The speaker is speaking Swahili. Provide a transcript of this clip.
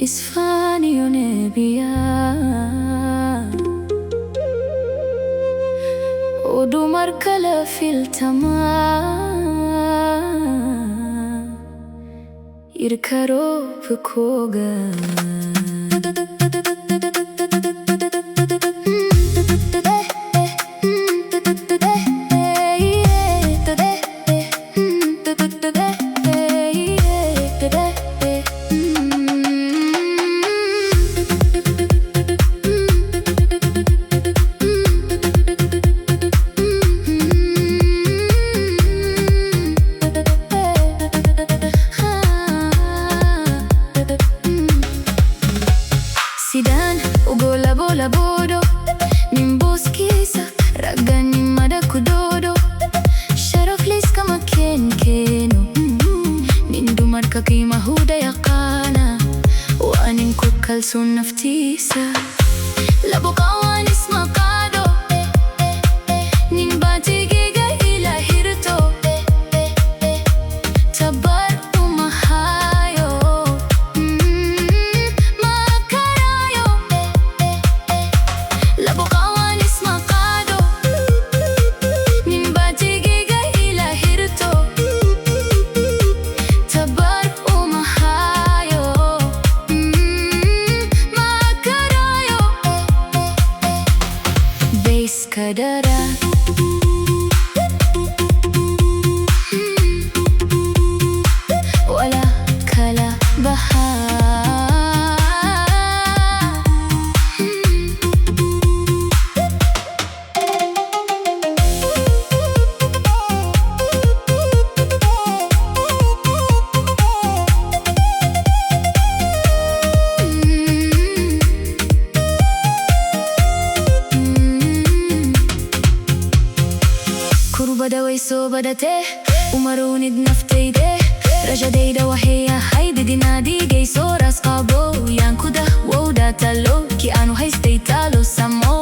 isfani onebiya udumar kala filtama irkaro pukoga Sidan ugola bola bodo nimbuskisa ragani mada kudodo sharaflis kama kenkeno nindumar kakima huda yaqana wa anin kukal sun naftisa labukawan ismakado nimbati giga ila hirto tabar umahayo labukawan ismakado nimbati giga ila hirto tabar umahayo makarayo base kadara wala kala baha Kurbada wayso badate umarunid naftayde rajadayda waheya haydi dinadi gayso ras qabo yankuda wowda talo ki anu haystay talo samo